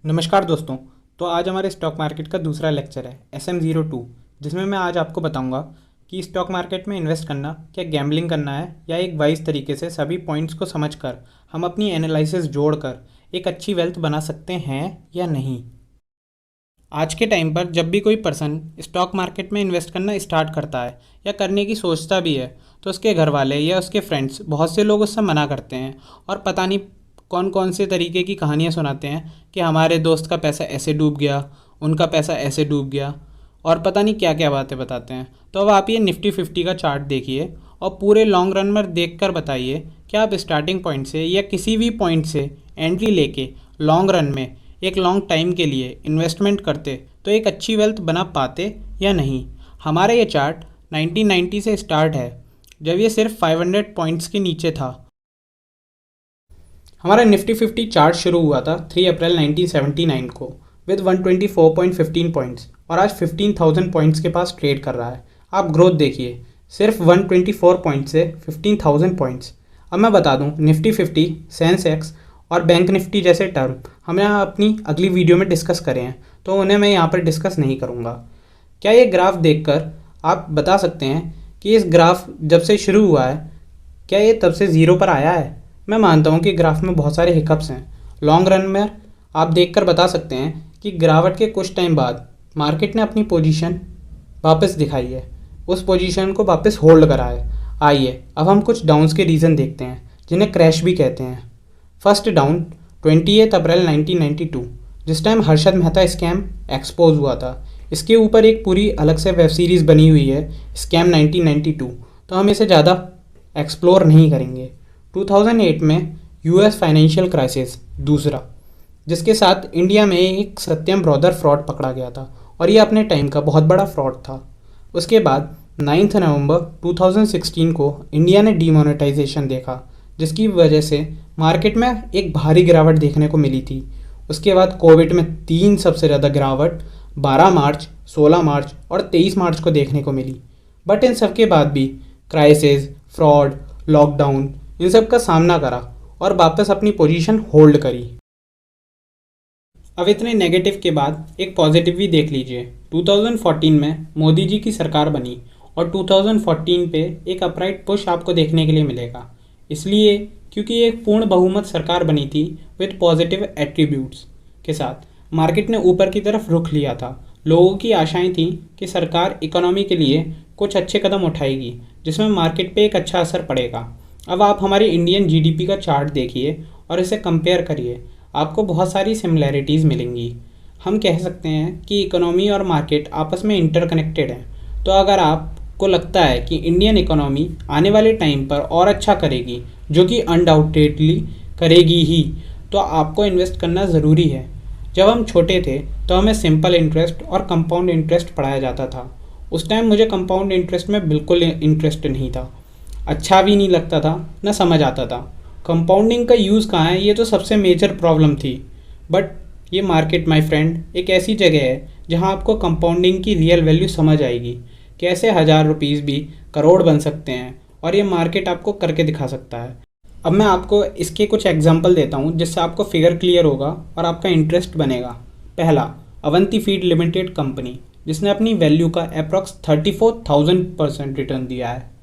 नमस्कार दोस्तों। तो आज हमारे स्टॉक मार्केट का दूसरा लेक्चर है SM02, जिसमें मैं आज आपको बताऊंगा कि स्टॉक मार्केट में इन्वेस्ट करना क्या गैम्बलिंग करना है या एक वाइज तरीके से सभी पॉइंट्स को समझकर हम अपनी एनालिसिस जोड़कर एक अच्छी वेल्थ बना सकते हैं या नहीं। आज के टाइम पर जब भी कोई पर्सन स्टॉक मार्केट में इन्वेस्ट करना स्टार्ट करता है या करने की सोचता भी है तो उसके घर वाले या उसके फ्रेंड्स बहुत से लोग उससे मना करते हैं और पता नहीं कौन कौन से तरीके की कहानियाँ सुनाते हैं कि हमारे दोस्त का पैसा ऐसे डूब गया, उनका पैसा ऐसे डूब गया और पता नहीं क्या क्या बातें बताते हैं। तो अब आप ये निफ्टी 50 का चार्ट देखिए और पूरे लॉन्ग रन में देख कर बताइए कि आप स्टार्टिंग पॉइंट से या किसी भी पॉइंट से एंट्री लेके लॉन्ग रन में एक लॉन्ग टाइम के लिए इन्वेस्टमेंट करते तो एक अच्छी वेल्थ बना पाते या नहीं। हमारा ये चार्ट 1990 से स्टार्ट है, जब ये सिर्फ 500 पॉइंट्स के नीचे था। हमारा निफ्टी 50 चार्ट शुरू हुआ था 3 अप्रैल 1979 को विद 124.15 पॉइंट्स और आज 15,000 पॉइंट्स के पास ट्रेड कर रहा है। आप ग्रोथ देखिए, सिर्फ 124 पॉइंट से 15,000 पॉइंट्स। अब मैं बता दूं, निफ्टी 50, सेंसेक्स और बैंक निफ्टी जैसे टर्म हमने अपनी अगली वीडियो में डिस्कस करे हैं, तो उन्हें मैं यहाँ पर डिस्कस नहीं करूँगा। क्या ये ग्राफ देखकर आप बता सकते हैं कि इस ग्राफ जब से शुरू हुआ है क्या ये तब से ज़ीरो पर आया है? मैं मानता हूँ कि ग्राफ में बहुत सारे हिकअप्स हैं। लॉन्ग रन में आप देखकर बता सकते हैं कि गिरावट के कुछ टाइम बाद मार्केट ने अपनी पोजीशन वापस दिखाई है, उस पोजीशन को वापस होल्ड करा है। आइए अब हम कुछ डाउन्स के रीज़न देखते हैं, जिन्हें क्रैश भी कहते हैं। फर्स्ट डाउन 28 अप्रैल 1992, जिस time Harshad Mehta scam expose हुआ था। इसके ऊपर एक पूरी अलग से वेब सीरीज़ बनी हुई है, स्कैम 1992, तो हम इसे ज़्यादा एक्सप्लोर नहीं करेंगे। 2008 में US फाइनेंशियल क्राइसिस दूसरा, जिसके साथ इंडिया में एक सत्यम ब्रदर फ्रॉड पकड़ा गया था और ये अपने टाइम का बहुत बड़ा फ्रॉड था। उसके बाद 9 नवंबर 2016 को इंडिया ने डीमोनेटाइजेशन देखा, जिसकी वजह से मार्केट में एक भारी गिरावट देखने को मिली थी। उसके बाद कोविड में 3 सबसे ज़्यादा गिरावट 12 मार्च, 16 मार्च और 23 मार्च को देखने को मिली। बट इन सब के बाद भी क्राइसिस, फ्रॉड, लॉकडाउन इन सब का सामना करा और वापस अपनी पोजीशन होल्ड करी। अब इतने नेगेटिव के बाद एक पॉजिटिव भी देख लीजिए। 2014 में मोदी जी की सरकार बनी और 2014 पे एक अपराइट पुश आपको देखने के लिए मिलेगा, इसलिए क्योंकि एक पूर्ण बहुमत सरकार बनी थी विद पॉजिटिव एट्रीब्यूट्स के साथ। मार्केट ने ऊपर की तरफ रुख लिया था। लोगों की आशाएं थी कि सरकार इकोनॉमी के लिए कुछ अच्छे कदम उठाएगी, जिसमें मार्केट पे एक अच्छा असर पड़ेगा। अब आप हमारी इंडियन GDP का चार्ट देखिए और इसे कंपेयर करिए, आपको बहुत सारी सिमिलैरिटीज़ मिलेंगी। हम कह सकते हैं कि इकोनॉमी और मार्केट आपस में इंटरकनेक्टेड हैं। तो अगर आपको लगता है कि इंडियन इकोनॉमी आने वाले टाइम पर और अच्छा करेगी, जो कि अनडाउटेडली करेगी ही, तो आपको इन्वेस्ट करना ज़रूरी है। जब हम छोटे थे तो हमें सिंपल इंटरेस्ट और कंपाउंड इंटरेस्ट पढ़ाया जाता था। उस टाइम मुझे कंपाउंड इंटरेस्ट में बिल्कुल इंटरेस्ट नहीं था, अच्छा भी नहीं लगता था, ना समझ आता था। कंपाउंडिंग का यूज़ कहाँ है, ये तो सबसे मेजर प्रॉब्लम थी। बट ये मार्केट माय फ्रेंड एक ऐसी जगह है जहाँ आपको कंपाउंडिंग की रियल वैल्यू समझ आएगी, कैसे 1000 रुपीज़ भी करोड़ बन सकते हैं, और ये मार्केट आपको करके दिखा सकता है। अब मैं आपको इसके कुछ एग्जाम्पल देता हूँ, जिससे आपको फिगर क्लियर होगा और आपका इंटरेस्ट बनेगा। पहला, अवंती फीड लिमिटेड कंपनी, जिसने अपनी वैल्यू का अप्रॉक्स 34,000% रिटर्न दिया है।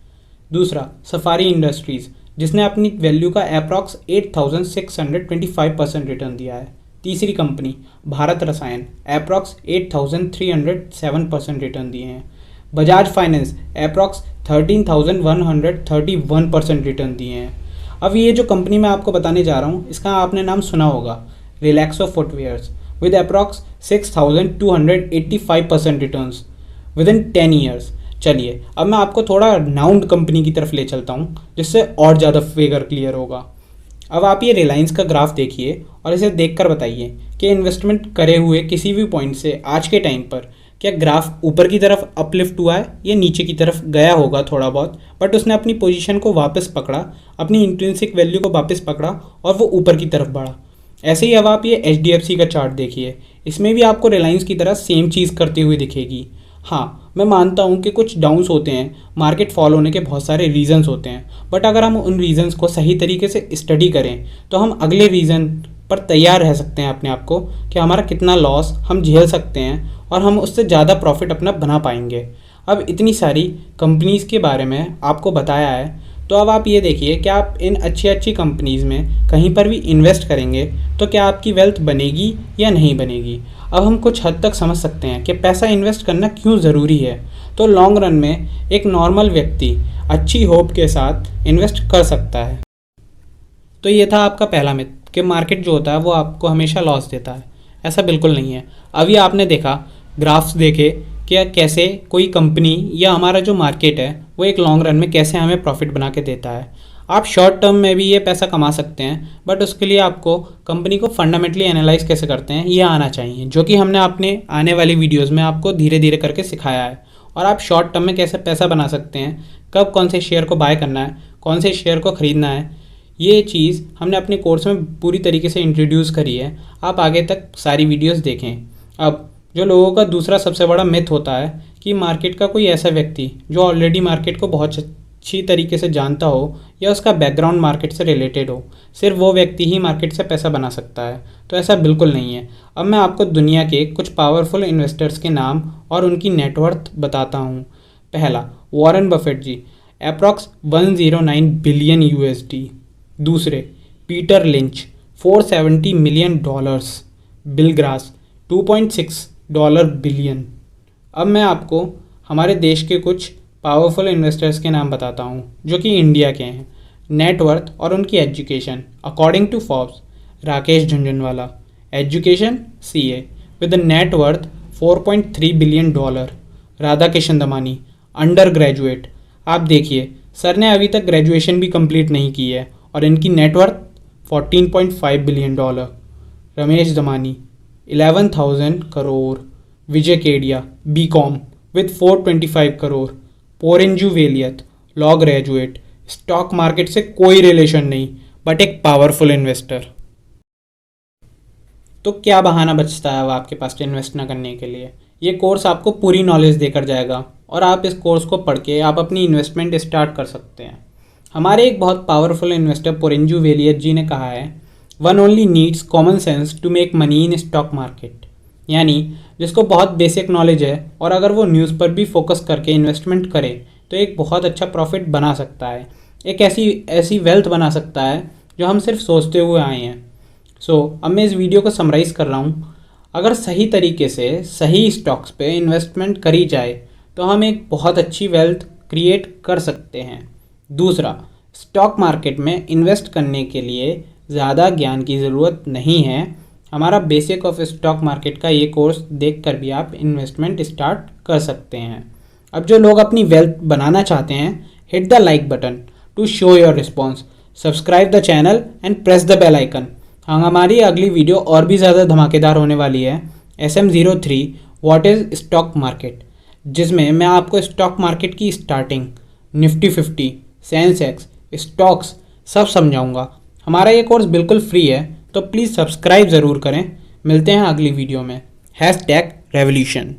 दूसरा, सफारी इंडस्ट्रीज़, जिसने अपनी वैल्यू का अप्रॉक्स 8,625% रिटर्न दिया है। तीसरी कंपनी, भारत रसायन, अप्रॉक्स 8,307% रिटर्न दिए हैं। बजाज फाइनेंस अप्रॉक्स 13,131% रिटर्न दिए हैं। अब ये जो कंपनी मैं आपको बताने जा रहा हूँ, इसका आपने नाम सुना होगा, Relaxo footwears, with approx 6,285% returns with in 10 years. चलिए अब मैं आपको थोड़ा नाउंड कंपनी की तरफ ले चलता हूँ, जिससे और ज़्यादा फिगर क्लियर होगा। अब आप ये रिलायंस का ग्राफ देखिए और इसे देखकर बताइए कि इन्वेस्टमेंट करे हुए किसी भी पॉइंट से आज के टाइम पर क्या ग्राफ ऊपर की तरफ अपलिफ्ट हुआ है या नीचे की तरफ गया होगा थोड़ा बहुत, बट उसने अपनी पोजीशन को वापस पकड़ा, अपनी इंट्रिंसिक वैल्यू को वापस पकड़ा और वो ऊपर की तरफ बढ़ा। ऐसे ही अब आप ये HDFC का चार्ट देखिए, इसमें भी आपको रिलायंस की तरह सेम चीज़ करती हुई दिखेगी। हाँ, मैं मानता हूँ कि कुछ डाउन्स होते हैं, मार्केट फॉल होने के बहुत सारे रीजंस होते हैं, बट अगर हम उन रीजंस को सही तरीके से स्टडी करें तो हम अगले रीज़न पर तैयार रह सकते हैं अपने आप को कि हमारा कितना लॉस हम झेल सकते हैं और हम उससे ज़्यादा प्रॉफिट अपना बना पाएंगे। अब इतनी सारी कंपनीज़ के बारे में आपको बताया है, तो अब आप ये देखिए कि आप इन अच्छी अच्छी कंपनीज़ में कहीं पर भी इन्वेस्ट करेंगे तो क्या आपकी वेल्थ बनेगी या नहीं बनेगी। अब हम कुछ हद तक समझ सकते हैं कि पैसा इन्वेस्ट करना क्यों ज़रूरी है। तो लॉन्ग रन में एक नॉर्मल व्यक्ति अच्छी होप के साथ इन्वेस्ट कर सकता है। तो ये था आपका पहला मिथ कि मार्केट जो होता है वो आपको हमेशा लॉस देता है। ऐसा बिल्कुल नहीं है। अभी आपने देखा, ग्राफ्स देखे कि कैसे कोई कंपनी या हमारा जो मार्केट है वो एक लॉन्ग रन में कैसे हमें प्रॉफिट बना के देता है। आप शॉर्ट टर्म में भी ये पैसा कमा सकते हैं, बट उसके लिए आपको कंपनी को फंडामेंटली एनालाइज कैसे करते हैं ये आना चाहिए, जो कि हमने अपने आने वाली वीडियोज़ में आपको धीरे धीरे करके सिखाया है। और आप शॉर्ट टर्म में कैसे पैसा बना सकते हैं, कब कौन से शेयर को बाय करना है, कौन से शेयर को ख़रीदना है, ये चीज़ हमने अपने कोर्स में पूरी तरीके से इंट्रोड्यूस करी है। आप आगे तक सारी वीडियोस देखें। अब जो लोगों का दूसरा सबसे बड़ा मिथ होता है कि मार्केट का कोई ऐसा व्यक्ति जो ऑलरेडी मार्केट को बहुत अच्छी तरीके से जानता हो या उसका बैकग्राउंड मार्केट से रिलेटेड हो, सिर्फ वो व्यक्ति ही मार्केट से पैसा बना सकता है। तो ऐसा बिल्कुल नहीं है। अब मैं आपको दुनिया के कुछ पावरफुल इन्वेस्टर्स के नाम और उनकी नेटवर्थ बताता हूँ। पहला, वॉरेन बफेट जी, अप्रॉक्स 109 बिलियन यूएसडी। दूसरे, Peter lynch, $470 million. Bill grass, $2.6 billion. अब मैं आपको हमारे देश के कुछ पावरफुल इन्वेस्टर्स के नाम बताता हूँ जो कि इंडिया के हैं। नेटवर्थ और उनकी education, according to Forbes, Rakesh Jhunjhunwala, education CA with net worth $4.3 billion. Radha Kishan Damani, undergraduate. आप देखिए, सर ने अभी तक ग्रेजुएशन भी कंप्लीट नहीं की है और इनकी net worth $14.5 billion. Ramesh Damani, 11,000 crore. Vijay Kedia, BCom with 425 crore. Porinju Veliyath, law graduate, stock market से कोई रिलेशन नहीं बट एक पावरफुल इन्वेस्टर। तो क्या बहाना बचता है अब आपके पास इन्वेस्ट ना करने के लिए। ये कोर्स आपको पूरी नॉलेज देकर जाएगा और आप इस कोर्स को पढ़ के आप अपनी इन्वेस्टमेंट स्टार्ट कर सकते हैं। हमारे एक बहुत पावरफुल इन्वेस्टर पोरिंजू वेलियत जी ने कहा है, one only needs common sense to make money in stock market. यानी जिसको बहुत बेसिक नॉलेज है और अगर वो न्यूज़ पर भी फोकस करके इन्वेस्टमेंट करे तो एक बहुत अच्छा प्रॉफिट बना सकता है, एक ऐसी वेल्थ बना सकता है जो हम सिर्फ सोचते हुए आए हैं। अब मैं इस वीडियो को समराइज़ कर रहा हूँ। अगर सही तरीके से सही स्टॉक्स पे इन्वेस्टमेंट करी जाए तो हम एक बहुत अच्छी वेल्थ क्रिएट कर सकते हैं। दूसरा, स्टॉक मार्केट में इन्वेस्ट करने के लिए ज़्यादा ज्ञान की ज़रूरत नहीं है। हमारा बेसिक ऑफ स्टॉक मार्केट का ये कोर्स देखकर भी आप इन्वेस्टमेंट स्टार्ट कर सकते हैं। अब जो लोग अपनी वेल्थ बनाना चाहते हैं, hit the like button to show your response, subscribe the channel and press the bell icon. हमारी अगली वीडियो और भी ज़्यादा धमाकेदार होने वाली है, SM03 what is stock market, जिसमें मैं आपको स्टॉक मार्केट की स्टार्टिंग, निफ्टी 50, सेंसेक्स, स्टॉक्स सब समझाऊंगा। हमारा ये कोर्स बिल्कुल फ्री है, तो प्लीज़ सब्सक्राइब ज़रूर करें। मिलते हैं अगली वीडियो में। #revolution।